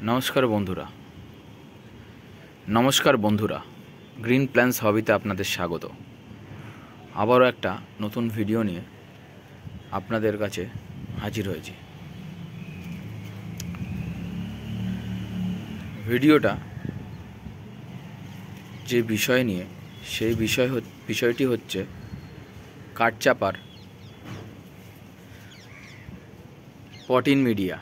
নমস্কার বন্ধুরা, green plans হবিতে আপনাদের স্বাগত। আবারও একটা নতুন ভিডিও নিয়ে আপনাদের কাছে হাজির হয়েছি। ভিডিওটা যে বিষয় নিয়ে, সেই বিষয়টি হচ্ছে কাঠচাপার পট-ইন মিডিয়া।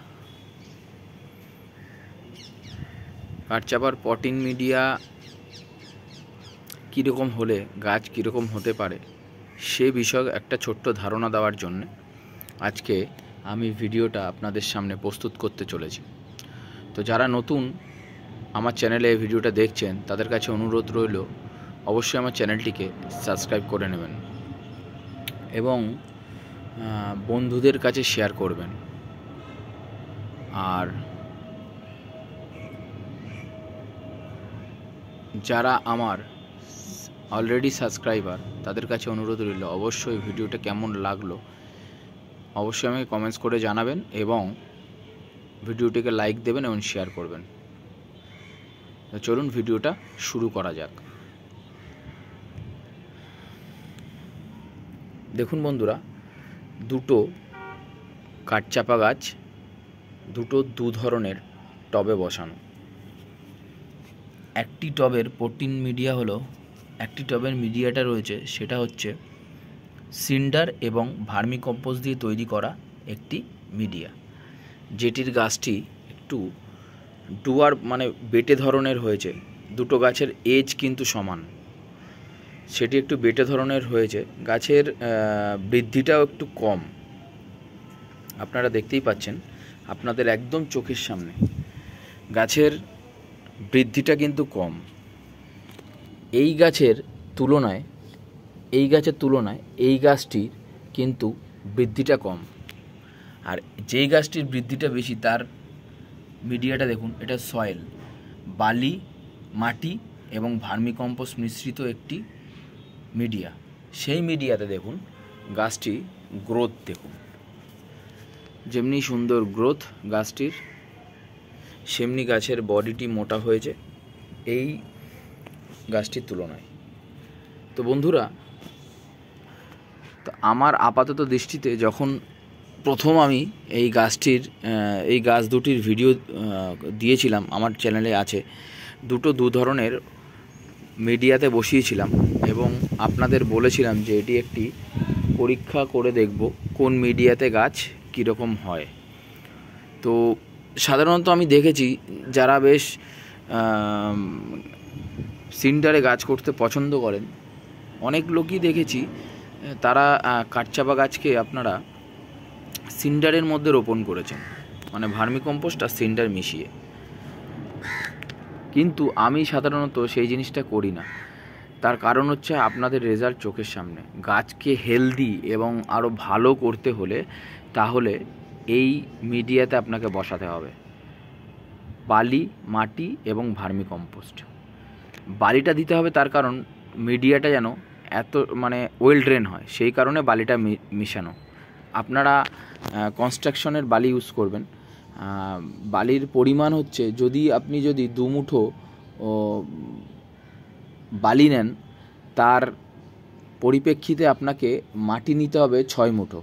কাঠচাপার পট-ইন মিডিয়া কীরকম হলে গাছ কীরকম হতে পারে সে বিষয়ে একটা ছোট্ট ধারণা দেওয়ার জন্য আজকে আমি ভিডিওটা আপনাদের সামনে প্রস্তুত করতে চলেছি। তো যারা নতুন আমার চ্যানেলে এই ভিডিওটা দেখছেন, তাদের কাছে অনুরোধ রইল অবশ্যই আমার চ্যানেলটিকে সাবস্ক্রাইব করে নেবেন এবং বন্ধুদের কাছে শেয়ার করবেন। আর যারা আমার অলরেডি সাবস্ক্রাইবার, তাদের কাছে অনুরোধ রইল অবশ্যই ভিডিওটা কেমন লাগলো অবশ্যই আমাকে কমেন্টস করে জানাবেন এবং ভিডিওটিকে লাইক দেবেন এবং শেয়ার করবেন। চলুন ভিডিওটা শুরু করা যাক। দেখুন বন্ধুরা, দুটো কাঠচাপা গাছ দু ধরনের টবে বসানো। একটি টবের পট-ইন মিডিয়া হলো, একটি টবের মিডিয়াটা রয়েছে সেটা হচ্ছে সিন্ডার এবং ভার্মিকম্পোস্ট দিয়ে তৈরি করা একটি মিডিয়া, যেটির গাছটি একটু ডুয়ার বেটে ধরনের হয়েছে। দুটো গাছের এজ কিন্তু সমান, সেটি একটু বেটে ধরনের হয়েছে। গাছের বৃদ্ধিটাও একটু কম, আপনারা দেখতেই পাচ্ছেন আপনাদের একদম চোখের সামনে গাছের বৃদ্ধিটা কিন্তু কম। এই গাছের তুলনায় এই গাছটির কিন্তু বৃদ্ধিটা কম। আর যেই গাছটির বৃদ্ধিটা বেশি তার মিডিয়াটা দেখুন, এটা সয়েল, বালি, মাটি এবং ভার্মিকম্পোস্ট মিশ্রিত একটি মিডিয়া। সেই মিডিয়াতে দেখুন গাছটি গ্রোথ দেখুন, যেমনি সুন্দর গ্রোথ গাছটির, সেমনি গাছের বডিটি মোটা হয়েছে এই গাছটির তুলনায়। তো বন্ধুরা, তো আমার আপাতত দৃষ্টিতে যখন প্রথম আমি এই গাছ দুটির ভিডিও দিয়েছিলাম, আমার চ্যানেলে আছে, দু ধরনের মিডিয়াতে বসিয়েছিলাম এবং আপনাদের বলেছিলাম যে এটি একটি পরীক্ষা করে দেখব কোন মিডিয়াতে গাছ কীরকম হয়। তো সাধারণত আমি দেখেছি যারা বেশ সিন্ডারে গাছ করতে পছন্দ করেন, অনেক লোকই দেখেছি তারা কাঠচাপা গাছকে আপনারা সিন্ডারের মধ্যে রোপণ করেছেন, ভার্মিকম্পোস্ট আর সিন্ডার মিশিয়ে। কিন্তু আমি সাধারণত সেই জিনিসটা করি না। তার কারণ হচ্ছে আপনাদের রেজাল্ট চোখের সামনে। গাছকে হেলদি এবং আরও ভালো করতে হলে তাহলে এই মিডিয়াতে আপনাকে বসাতে হবে বালি, মাটি এবং ভার্মিকম্পোস্ট। বালিটা দিতে হবে তার কারণ মিডিয়াটা যেন এত ওয়েল ড্রেন হয়, সেই কারণে বালিটা মিশানো। আপনারা কনস্ট্রাকশনের বালি ইউজ করবেন। বালির পরিমাণ হচ্ছে, আপনি যদি 2 মুঠো বালি নেন, তার পরিপ্রেক্ষিতে আপনাকে মাটি নিতে হবে 6 মুঠো।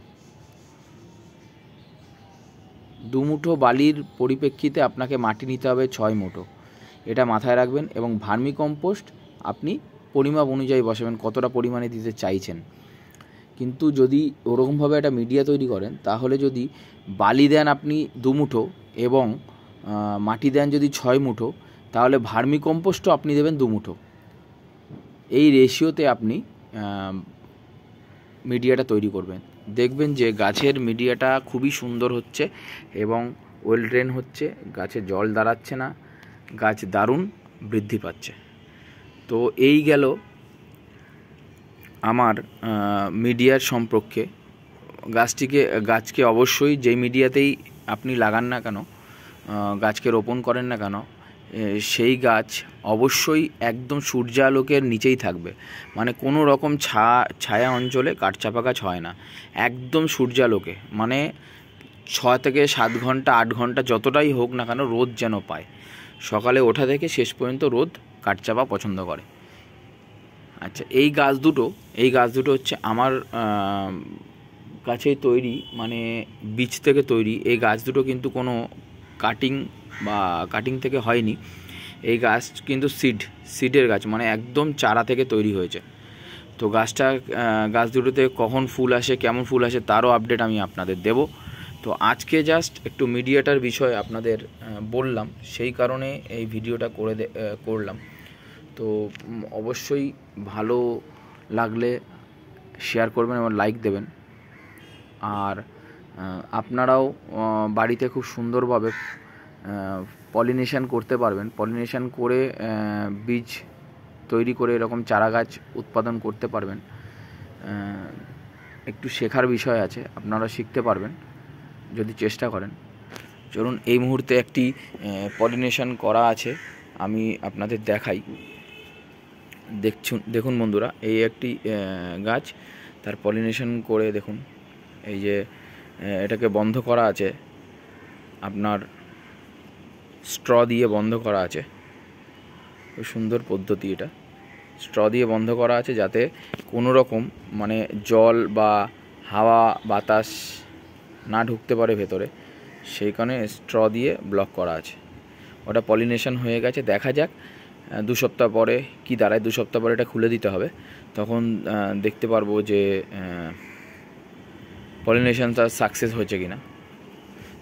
2 মুঠো বালির পরিপ্রেক্ষিতে আপনাকে মাটি নিতে হবে 6 মুঠো, এটা মাথায় রাখবেন। এবং ভার্মিকম্পোস্ট আপনি পরিমাপ অনুযায়ী বসাবেন কতটা পরিমাণে দিতে চাইছেন। কিন্তু যদি ওরকমভাবে একটা মিডিয়া তৈরি করেন, তাহলে যদি বালি দেন আপনি 2 মুঠো এবং মাটি দেন যদি 6 মুঠো, তাহলে ভার্মিকম্পোস্টও আপনি দেবেন 2 মুঠো। এই রেশিওতে আপনি মিডিয়াটা তৈরি করবেন। দেখবেন যে গাছের মিডিয়াটা খুবই সুন্দর হচ্ছে এবং ওয়েল ড্রেন হচ্ছে, গাছে জল দাঁড়াচ্ছে না, গাছ দারুণ বৃদ্ধি পাচ্ছে। তো এই গেল আমার মিডিয়ার সম্পর্কে। গাছকে অবশ্যই যেই মিডিয়াতেই আপনি লাগান না কেন, গাছকে রোপণ করেন না কেন, সেই গাছ অবশ্যই একদম সূর্যালোকের নিচেই থাকবে। কোনো রকম ছায়া অঞ্চলে কাঠচাপা গাছ হয় না, একদম সূর্যালোকে 6 থেকে 7 ঘন্টা 8 ঘন্টা যতটাই হোক না কেন রোদ যেন পায়। সকালে ওঠা থেকে শেষ পর্যন্ত রোদ কাঠচাপা পছন্দ করে। আচ্ছা, এই গাছ দুটো হচ্ছে আমার কাছেই তৈরি, মানে বীজ থেকে তৈরি। এই গাছ দুটো কিন্তু কোনো কাটিং থেকে হয়নি। এই গাছ কিন্তু সিডের গাছ, মানে একদম চারা থেকে তৈরি হয়েছে। তো গাছ দুটোতে কখন ফুল আসে, কেমন ফুল আসে তারও আপডেট আমি আপনাদের দেব। তো আজকে জাস্ট একটু মিডিয়াটার বিষয় আপনাদের বললাম, সেই কারণে এই ভিডিওটা করলাম। তো অবশ্যই ভালো লাগলে শেয়ার করবেন এবং লাইক দেবেন। আর আপনারাও বাড়িতে খুব সুন্দরভাবে পলিনেশন করতে পারবেন। পলিনেশন করে বীজ তৈরি করে এরকম চারা গাছ উৎপাদন করতে পারবেন। একটু শেখার বিষয় আছে, আপনারা শিখতে পারবেন যদি চেষ্টা করেন। চলুন, এই মুহূর্তে একটি পলিনেশন করা আছে, আমি আপনাদের দেখাই। দেখুন বন্ধুরা, এই একটি গাছ, তার পলিনেশন করে দেখুন। এই যে এটাকে বন্ধ করা আছে, আপনার স্ট্র দিয়ে বন্ধ করা আছে। খুব সুন্দর পদ্ধতি, এটা স্ট্র দিয়ে বন্ধ করা আছে যাতে কোনো রকম মানে জল বা হাওয়া বাতাস না ঢুকতে পারে ভেতরে, সেই কারণে স্ট্র দিয়ে ব্লক করা আছে। ওটা পলিনেশন হয়ে গেছে, দেখা যাক 2 সপ্তাহ পরে কি দাঁড়ায়। 2 সপ্তাহ পরে এটা খুলে দিতে হবে, তখন দেখতে পারবো যে পলিনেশনটা সাকসেস হয়েছে কিনা।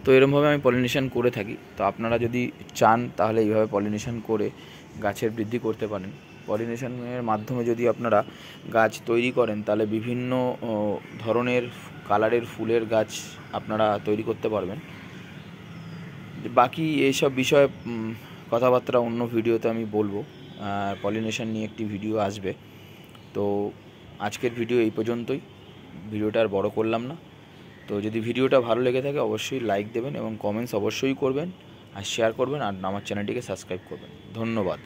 তো এরকমভাবে আমি পলিনেশন করে থাকি। তো আপনারা যদি চান তাহলে এইভাবে পলিনেশন করে গাছের বৃদ্ধি করতে পারেন। পলিনেশনের মাধ্যমে যদি আপনারা গাছ তৈরি করেন তাহলে বিভিন্ন ধরনের কালারের ফুলের গাছ আপনারা তৈরি করতে পারবেন। বাকি এইসব বিষয়ে কথাবার্তা অন্য ভিডিওতে আমি বলবো। পলিনেশন নিয়ে একটি ভিডিও আসবে। তো আজকের ভিডিও এই পর্যন্তই, ভিডিওটা আর বড় করলাম না। তো যদি ভিডিওটা ভালো লেগে থাকে অবশ্যই লাইক দেবেন এবং কমেন্টস অবশ্যই করবেন, আর শেয়ার করবেন, আর আমার চ্যানেলটিকে সাবস্ক্রাইব করবেন। ধন্যবাদ।